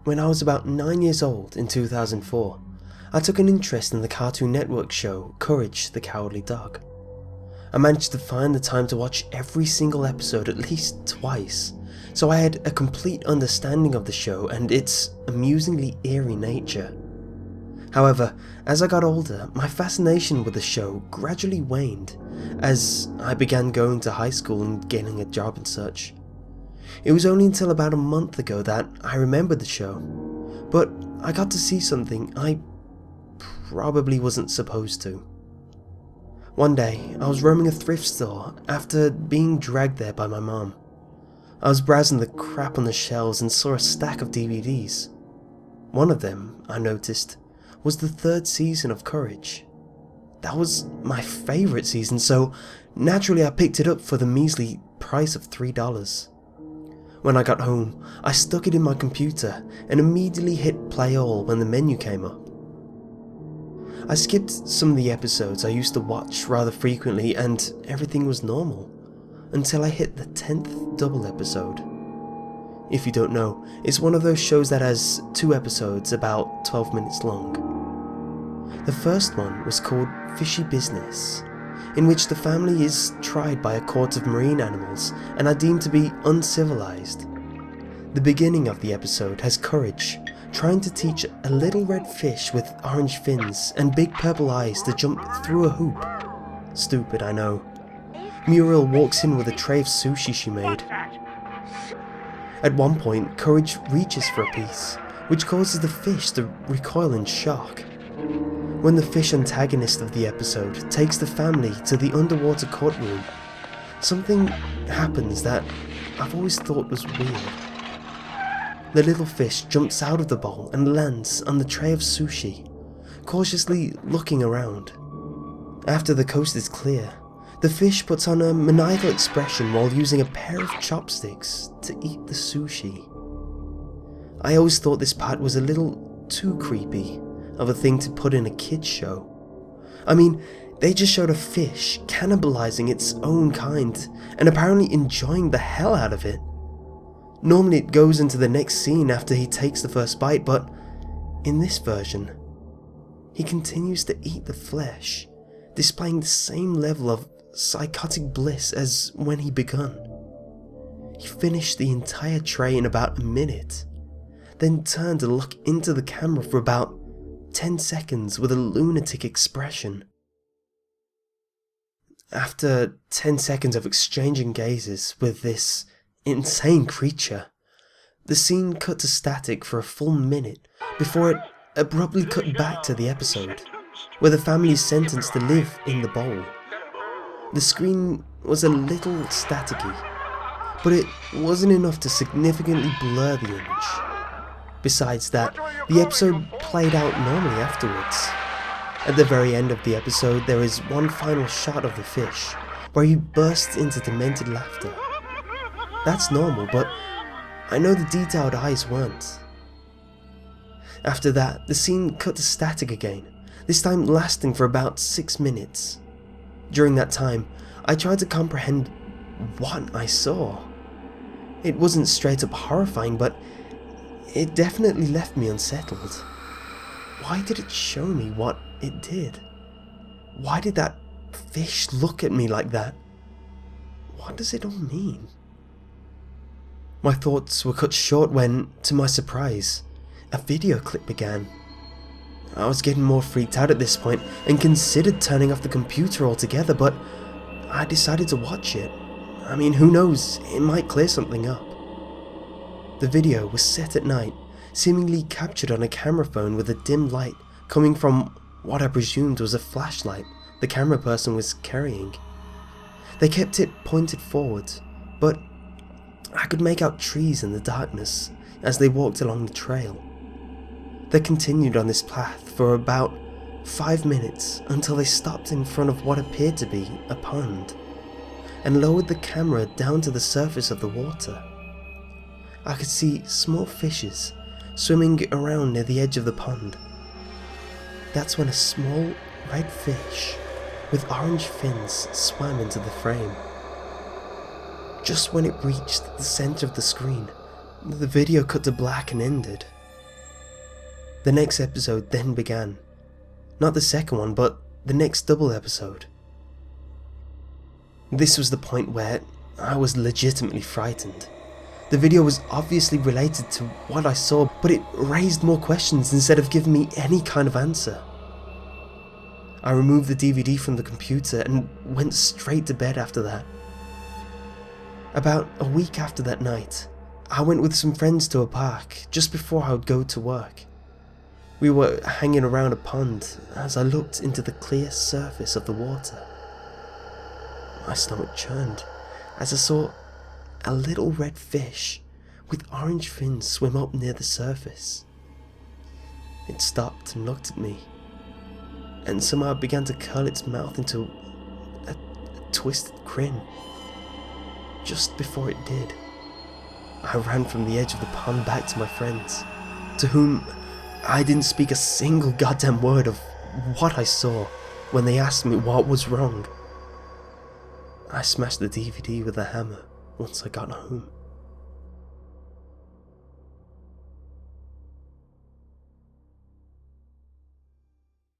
when I was about 9 years old in 2004, I took an interest in the Cartoon Network show Courage the Cowardly Dog. I managed to find the time to watch every single episode at least twice, so I had a complete understanding of the show and its amusingly eerie nature. However, as I got older, my fascination with the show gradually waned as I began going to high school and gaining a job and such. It was only until about a month ago that I remembered the show, but I got to see something I probably wasn't supposed to. One day, I was roaming a thrift store after being dragged there by my mom. I was browsing the crap on the shelves and saw a stack of DVDs. One of them, I noticed, was the 3rd season of Courage. That was my favourite season, so naturally I picked it up for the measly price of $3. When I got home, I stuck it in my computer and immediately hit play all when the menu came up. I skipped some of the episodes I used to watch rather frequently and everything was normal, until I hit the 10th double episode. If you don't know, it's one of those shows that has 2 episodes about 12 minutes long. The first one was called Fishy Business, in which the family is tried by a court of marine animals and are deemed to be uncivilized. The beginning of the episode has Courage trying to teach a little red fish with orange fins and big purple eyes to jump through a hoop. Stupid, I know. Muriel walks in with a tray of sushi she made. At one point, Courage reaches for a piece, which causes the fish to recoil in shock. When the fish antagonist of the episode takes the family to the underwater courtroom, something happens that I've always thought was weird. The little fish jumps out of the bowl and lands on the tray of sushi, cautiously looking around. After the coast is clear, the fish puts on a maniacal expression while using a pair of chopsticks to eat the sushi. I always thought this part was a little too creepy of a thing to put in a kids show. I mean, they just showed a fish cannibalizing its own kind and apparently enjoying the hell out of it. Normally it goes into the next scene after he takes the first bite, but in this version, he continues to eat the flesh, displaying the same level of psychotic bliss as when he begun. He finished the entire tray in about a minute, then turned to look into the camera for about 10 seconds with a lunatic expression. After 10 seconds of exchanging gazes with this insane creature, the scene cut to static for a full minute before it abruptly cut back to the episode, where the family is sentenced to live in the bowl. The screen was a little staticky, but it wasn't enough to significantly blur the image. Besides that, the episode played out normally afterwards. At the very end of the episode, there is one final shot of the fish, where he bursts into demented laughter. That's normal, but I know the detailed eyes weren't. After that, the scene cut to static again, this time lasting for about 6 minutes. During that time, I tried to comprehend what I saw. It wasn't straight up horrifying, but it definitely left me unsettled. Why did it show me what it did? Why did that fish look at me like that? What does it all mean? My thoughts were cut short when, to my surprise, a video clip began. I was getting more freaked out at this point and considered turning off the computer altogether, but I decided to watch it. I mean, who knows, it might clear something up. The video was set at night, seemingly captured on a camera phone with a dim light coming from what I presumed was a flashlight the camera person was carrying. They kept it pointed forward, but I could make out trees in the darkness as they walked along the trail. They continued on this path for about 5 minutes until they stopped in front of what appeared to be a pond and lowered the camera down to the surface of the water. I could see small fishes swimming around near the edge of the pond. That's when a small red fish with orange fins swam into the frame. Just when it reached the center of the screen, the video cut to black and ended. The next episode then began. Not the second one, but the next double episode. This was the point where I was legitimately frightened. The video was obviously related to what I saw, but it raised more questions instead of giving me any kind of answer. I removed the DVD from the computer and went straight to bed after that. About a week after that night, I went with some friends to a park just before I would go to work. We were hanging around a pond as I looked into the clear surface of the water. My stomach churned as I saw a little red fish with orange fins swim up near the surface. It stopped and looked at me, and somehow began to curl its mouth into a twisted grin. Just before it did, I ran from the edge of the pond back to my friends, to whom I didn't speak a single goddamn word of what I saw when they asked me what was wrong. I smashed the DVD with a hammer once I got home.